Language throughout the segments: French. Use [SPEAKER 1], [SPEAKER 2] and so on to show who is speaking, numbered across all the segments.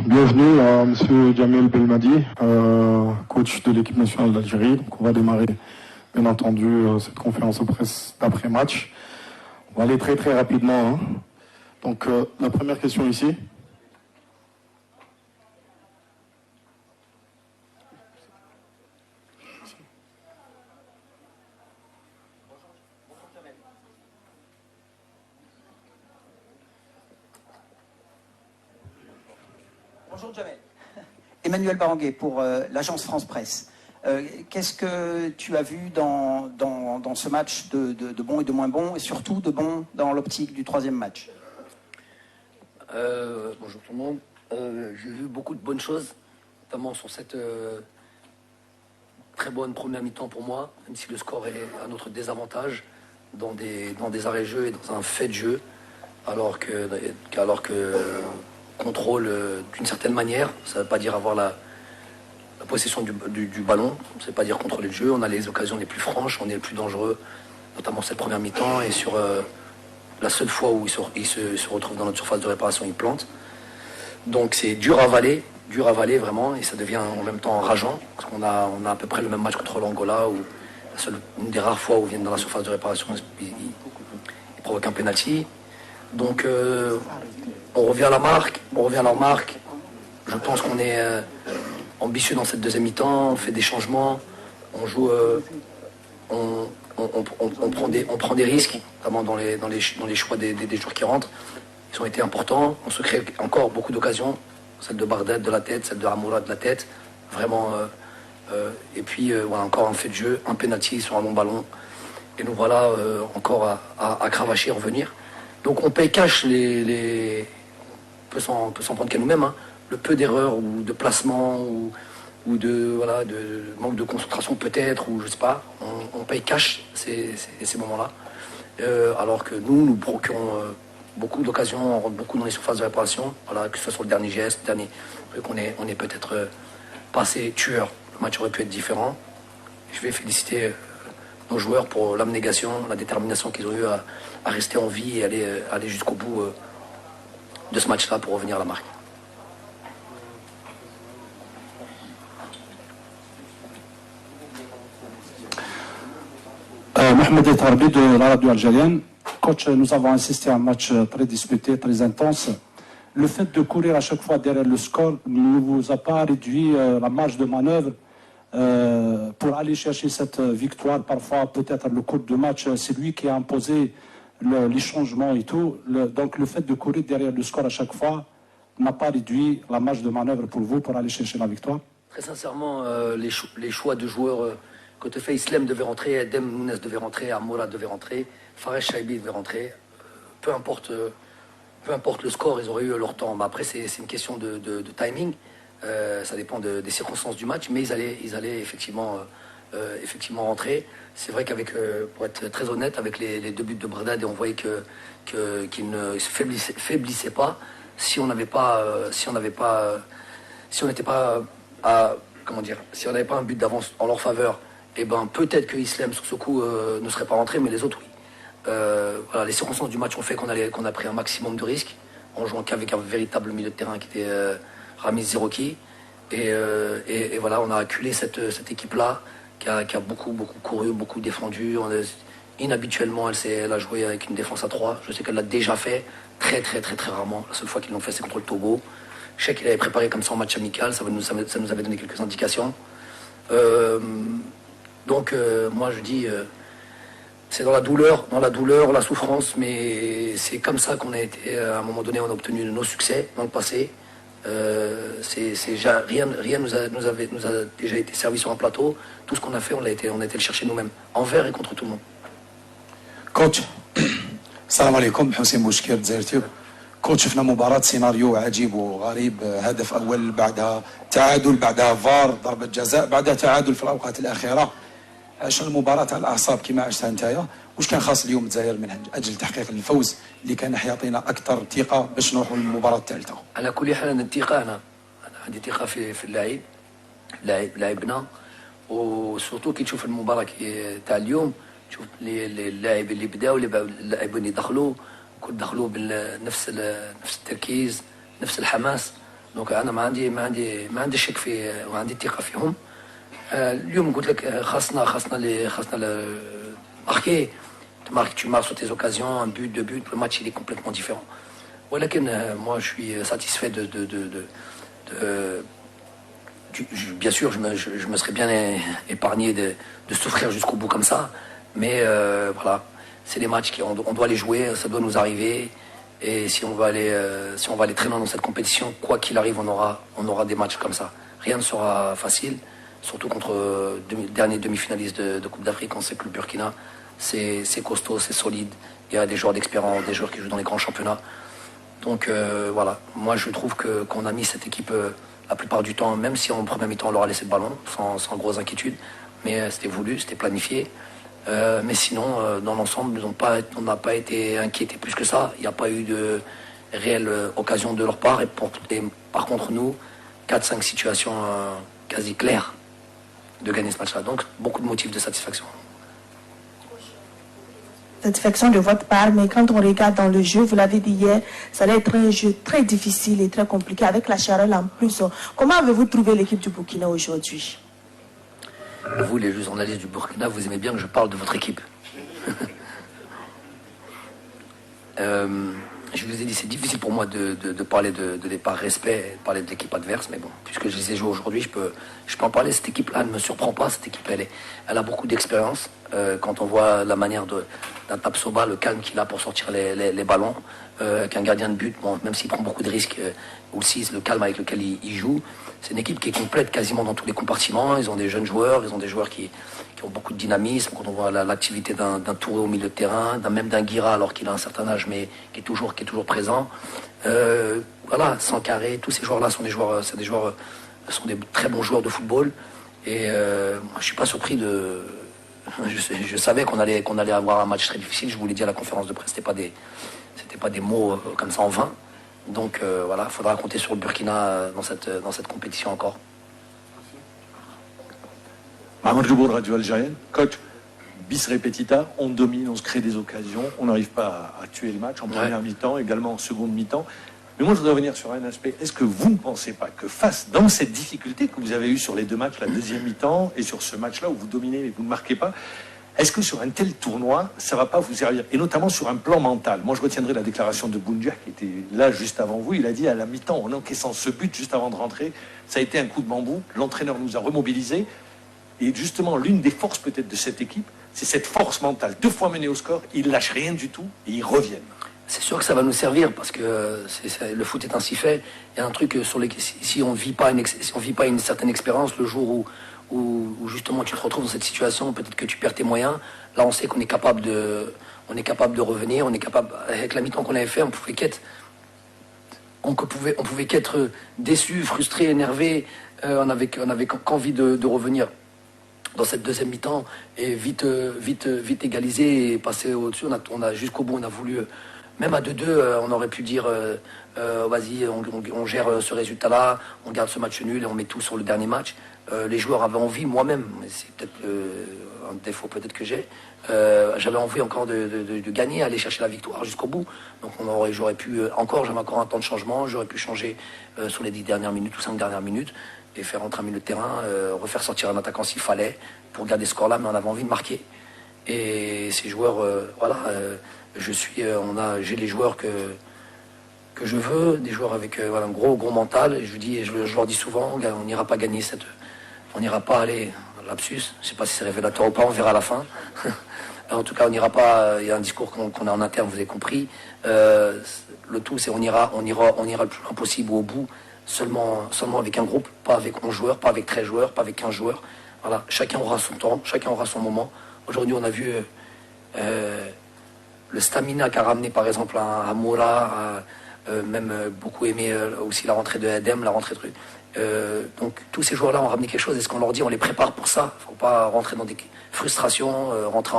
[SPEAKER 1] Bienvenue à Monsieur Jamel Belmadi, coach de l'équipe nationale d'Algérie. Donc on va démarrer, bien entendu, cette conférence de presse d'après-match. On va aller très très rapidement. Hein. Donc la première question ici.
[SPEAKER 2] Bonjour Jamel. Emmanuel Baranguet pour l'agence France Presse. Qu'est-ce que tu as vu dans ce match de bon et de moins bon, et surtout de bon dans l'optique du troisième match?
[SPEAKER 3] Bonjour tout le monde. J'ai vu beaucoup de bonnes choses, notamment sur cette très bonne première mi-temps pour moi, même si le score est à notre désavantage dans des arrêts-jeux et dans un fait de jeu, alors que contrôle d'une certaine manière, ça ne veut pas dire avoir la possession du ballon, ça ne veut pas dire contrôler le jeu, on a les occasions les plus franches, on est le plus dangereux, notamment cette première mi-temps, et sur la seule fois où il se retrouve dans notre surface de réparation, il plante. Donc c'est dur à avaler vraiment, et ça devient en même temps rageant, parce qu'on a à peu près le même match contre l'Angola, où une des rares fois où ils viennent dans la surface de réparation, il provoque un penalty. Donc on revient à la marque, je pense qu'on est ambitieux dans cette deuxième mi-temps, on fait des changements, on joue, on prend des risques, notamment dans les choix des joueurs qui rentrent. Ils ont été importants, on se crée encore beaucoup d'occasions, celle de Bardet de la tête, celle de Amoura de la tête, vraiment. Et puis voilà, encore un fait de jeu, un penalty sur un long ballon, et nous voilà encore à cravacher, revenir. Donc on paye cash on peut s'en prendre qu'à nous-mêmes, hein. Le peu d'erreurs ou de placement ou de manque de concentration peut-être, ou je sais pas, on paye cash ces moments-là. Alors que nous procurons beaucoup d'occasions, on rentre beaucoup dans les surfaces de réparation, voilà, que ce soit sur le dernier geste, on est peut-être pas assez tueur. Le match aurait pu être différent. Je vais féliciter nos joueurs pour l'abnégation, la détermination qu'ils ont eu à rester en vie et aller jusqu'au bout de ce match-là pour revenir à la marque.
[SPEAKER 4] Mohamed Etarbi de la radio algérienne. Coach, nous avons assisté à un match très disputé, très intense. Le fait de courir à chaque fois derrière le score ne vous a pas réduit la marge de manœuvre pour aller chercher cette victoire? Parfois, peut-être le cours du match, c'est lui qui a imposé les changements et tout. Donc le fait de courir derrière le score à chaque fois n'a pas réduit la marge de manœuvre pour vous pour aller chercher la victoire?
[SPEAKER 3] Très sincèrement, les choix de joueurs, côté fait, Islem devait rentrer, Edem Mounès devait rentrer, Amoura devait rentrer, Fares Chaibi devait rentrer. Peu importe le score, ils auraient eu leur temps. Mais après, c'est une question de timing. Ça dépend des circonstances du match, mais ils allaient effectivement rentrer. C'est vrai pour être très honnête, avec les deux buts de Bredad, on voyait qu'ils ne se faiblissaient pas. Si on n'était pas un but d'avance en leur faveur, et ben peut-être que Islem sur ce coup ne serait pas rentré, mais les autres oui. Voilà, les circonstances du match ont fait qu'on a pris un maximum de risques en jouant qu'avec un véritable milieu de terrain qui était Ramiz Zerouki, et voilà, on a acculé cette équipe-là qui a beaucoup couru, beaucoup défendu. Inhabituellement, elle a joué avec une défense à 3. Je sais qu'elle l'a déjà fait très rarement. La seule fois qu'ils l'ont fait, c'est contre le Togo. Je sais qu'il avait préparé comme ça en match amical, ça nous avait donné quelques indications. Donc moi je dis, c'est dans la douleur, la souffrance, mais c'est comme ça qu'on a été, à un moment donné, on a obtenu nos succès dans le passé. Rien nous a déjà été servi sur un plateau. Tout ce qu'on a fait, on a été le chercher nous-mêmes, envers et contre tout le monde.
[SPEAKER 5] كوتش السلام عليكم. حسين بوشكير دزاير تيوب. كوتش شفنا مباراة سيناريو عجيب وغريب، هدف أول بعدها تعادل، بعدها فار ضربة جزاء، بعدها تعادل في الأوقات الأخيرة. عشنا المباراة على الأعصاب كما عشتها نتايا. واش كان خاص اليوم الجزائر من أجل تحقيق الفوز اللي كان يعطينا أكثر ثقة باش نروحوا للمباراة الثالثة؟
[SPEAKER 3] على كل حال أنا عندي ثقة في اللاعب لاعبنا، وسورتو كي تشوف المباراة تاع اليوم، تشوف اللاعب اللي بداوا اللاعبين اللي دخلوا كل دخلوا بنفس التركيز، نفس الحماس. دونك انا ما عندي شك في وعندي ثقه فيهم. اليوم قلت لك خاصنا marquer. Tu marques sur tes occasions, un but, deux buts, le match il est complètement différent. ولكن moi je suis satisfait bien sûr je me serais bien épargné de souffrir jusqu'au bout comme ça, mais voilà, c'est des matchs on doit les jouer, ça doit nous arriver, et si on va aller très loin dans cette compétition, quoi qu'il arrive, on aura des matchs comme ça. Rien ne sera facile, surtout contre dernier demi-finaliste de Coupe d'Afrique. On sait que le Burkina c'est costaud, c'est solide, il y a des joueurs d'expérience, des joueurs qui jouent dans les grands championnats. Donc voilà, moi je trouve qu'on a mis cette équipe la plupart du temps, même si en première mi-temps on leur a laissé le ballon sans grosse inquiétude, mais c'était voulu, c'était planifié. Mais sinon, dans l'ensemble, on n'a pas été inquiétés plus que ça. Il n'y a pas eu de réelle occasion de leur part, et par contre nous, 4-5 situations quasi claires de gagner ce match-là. Donc beaucoup de motifs de satisfaction.
[SPEAKER 6] Satisfaction de votre part, mais quand on regarde dans le jeu, vous l'avez dit hier, ça allait être un jeu très difficile et très compliqué avec la chaleur en plus. Comment avez-vous trouvé l'équipe du Burkina aujourd'hui?
[SPEAKER 3] Vous, les journalistes du Burkina, vous aimez bien que je parle de votre équipe. Je vous ai dit, c'est difficile pour moi de parler de par respect, de parler de l'équipe adverse, mais bon, puisque je les ai joués aujourd'hui, je peux en parler. Cette équipe-là ne me surprend pas. Cette équipe, elle a beaucoup d'expérience. Quand on voit la manière d'un Tapsoba, le calme qu'il a pour sortir les ballons, avec un gardien de but, bon, même s'il prend beaucoup de risques, aussi le calme avec lequel il joue, c'est une équipe qui est complète quasiment dans tous les compartiments. Ils ont des jeunes joueurs, ils ont des joueurs qui ont beaucoup de dynamisme. Quand on voit l'activité d'un Touré au milieu de terrain, même d'un Guira alors qu'il a un certain âge, mais qui est toujours présent. Voilà, Sankaré, tous ces joueurs-là sont des très bons joueurs de football. Et moi, je suis pas surpris de. Je savais qu'on allait avoir un match très difficile. Je vous l'ai dit à la conférence de presse, c'était pas des mots comme ça en vain. Donc voilà, il faudra compter sur le Burkina dans cette compétition encore.
[SPEAKER 7] Mahmoud Joubour, Radio Algérienne. Coach, bis repetita, on domine, on se crée des occasions, on n'arrive pas à tuer le match en première mi-temps, également en seconde mi-temps. Mais moi, je voudrais revenir sur un aspect. Est-ce que vous ne pensez pas que dans cette difficulté que vous avez eue sur les deux matchs, la deuxième mi-temps, et sur ce match-là où vous dominez mais vous ne marquez pas, est-ce que sur un tel tournoi, ça ne va pas vous servir? Et notamment sur un plan mental. Moi, je retiendrai la déclaration de Boundia, qui était là juste avant vous. Il a dit à la mi-temps, en encaissant ce but juste avant de rentrer, ça a été un coup de bambou. L'entraîneur nous a remobilisés. Et justement, l'une des forces peut-être de cette équipe, c'est cette force mentale. 2 fois mené au score, ils lâchent rien du tout et ils reviennent.
[SPEAKER 3] C'est sûr que ça va nous servir parce que le foot est ainsi fait. Il y a un truc si on vit pas une certaine expérience, le jour où justement tu te retrouves dans cette situation, peut-être que tu perds tes moyens. Là, on sait qu'on est capable de revenir. On est capable, avec la mi-temps qu'on avait fait, on pouvait qu'être déçu, frustré, énervé. On avait qu'envie de revenir dans cette deuxième mi-temps et vite égaliser et passer au-dessus. On a jusqu'au bout, on a voulu. Même à 2-2, on aurait pu dire vas-y, on gère ce résultat-là, on garde ce match nul et on met tout sur le dernier match. Les joueurs avaient envie, moi-même, c'est peut-être un défaut peut-être que j'ai, j'avais envie encore de gagner, aller chercher la victoire jusqu'au bout. Donc j'avais encore un temps de changement, j'aurais pu changer sur les 10 dernières minutes ou 5 dernières minutes et faire entrer un milieu de terrain, refaire sortir un attaquant s'il fallait pour garder ce score-là, mais on avait envie de marquer. Et ces joueurs, j'ai les joueurs que je veux, des joueurs avec un gros mental. Et je leur dis souvent, on n'ira pas gagner on n'ira pas aller, lapsus, je ne sais pas si c'est révélateur ou pas, on verra à la fin. En tout cas, on n'ira pas, il y a un discours qu'on a en interne, vous avez compris. Le tout, c'est on ira le plus loin possible au bout, seulement avec un groupe, pas avec 11 joueurs, pas avec 13 joueurs, pas avec 15 joueurs. Voilà, chacun aura son temps, chacun aura son moment. Aujourd'hui, on a vu le stamina qu'a ramené par exemple à Moura, même beaucoup aimé aussi la rentrée de Adem, la rentrée de donc tous ces joueurs-là ont ramené quelque chose. Est-ce qu'on leur dit on les prépare pour ça? Il ne faut pas rentrer dans des frustrations, rentrer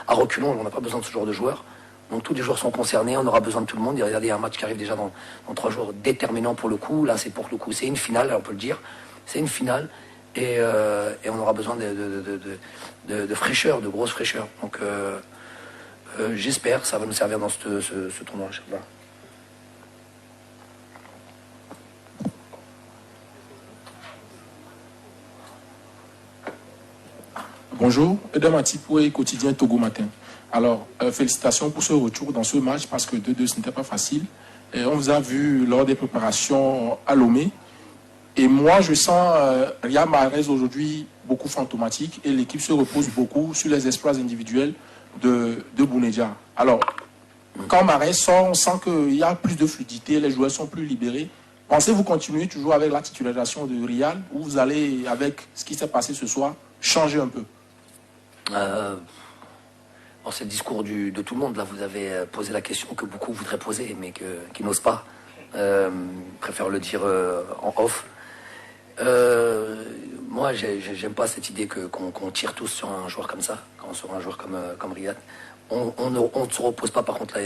[SPEAKER 3] à reculons, on n'a pas besoin de ce genre de joueurs. Donc tous les joueurs sont concernés, on aura besoin de tout le monde. Regardez, il y a un match qui arrive déjà dans 3 jours déterminant pour le coup. Là, c'est pour le coup, c'est une finale, on peut le dire. C'est une finale et on aura besoin de fraîcheur, de grosse fraîcheur. Donc j'espère que ça va nous servir dans ce tournoi.
[SPEAKER 8] Bonjour, Edem Atipoué, quotidien Togo Matin. Alors, félicitations pour ce retour dans ce match parce que 2-2, ce n'était pas facile. Et on vous a vu lors des préparations à Lomé. Et moi, je sens Riyad Mahrez aujourd'hui beaucoup fantomatique et l'équipe se repose beaucoup sur les exploits individuels de Bounedjah. Alors, quand Mahrez sort, on sent qu'il y a plus de fluidité, les joueurs sont plus libérés. Pensez-vous continuer toujours avec la titularisation de Riyad ou vous allez, avec ce qui s'est passé ce soir, changer un peu?
[SPEAKER 3] Bon, c'est le discours de tout le monde. Là, vous avez posé la question que beaucoup voudraient poser, mais qui n'osent pas. Préfère le dire en off. Moi, j'aime pas cette idée qu'on tire tous sur un joueur comme ça, sur un joueur comme Riyad. On ne se repose pas, par contre, là,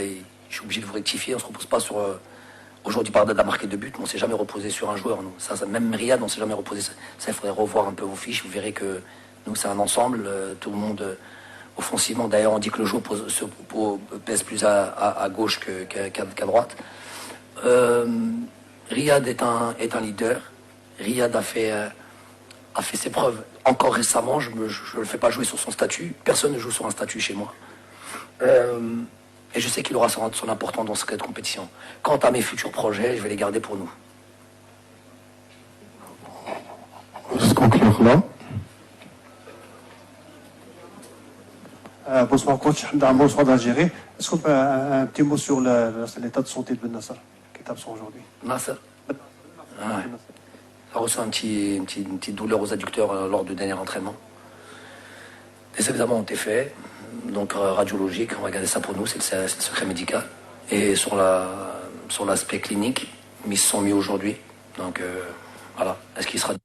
[SPEAKER 3] je suis obligé de vous rectifier, on ne se repose pas sur... Aujourd'hui, Bardad a marqué 2 buts, mais on ne s'est jamais reposé sur un joueur. Nous. Ça, même Riyad, on ne s'est jamais reposé. Ça, il faudrait revoir un peu vos fiches, vous verrez que nous, c'est un ensemble, tout le monde... offensivement, d'ailleurs, on dit que le jeu pèse plus à gauche qu'à droite. Riyad est un leader. Riyad a fait ses preuves. Encore récemment, je ne le fais pas jouer sur son statut. Personne ne joue sur un statut chez moi. Et je sais qu'il aura son importance dans cette compétition. Quant à mes futurs projets, je vais les garder pour nous.
[SPEAKER 1] Juste conclure là.
[SPEAKER 9] Bonsoir coach, bonsoir d'Algérie. Est-ce qu'on peut un petit mot sur l'état de santé de Ben Nasser, qui est absent aujourd'hui?
[SPEAKER 3] Nasser, il a reçu une petite douleur aux adducteurs lors du dernier entraînement. Les examens ont été faits, donc radiologique, on va garder ça pour nous, c'est le secret médical. Et sur l'aspect clinique, ils se sont mis aujourd'hui. Donc voilà, est-ce qu'il sera...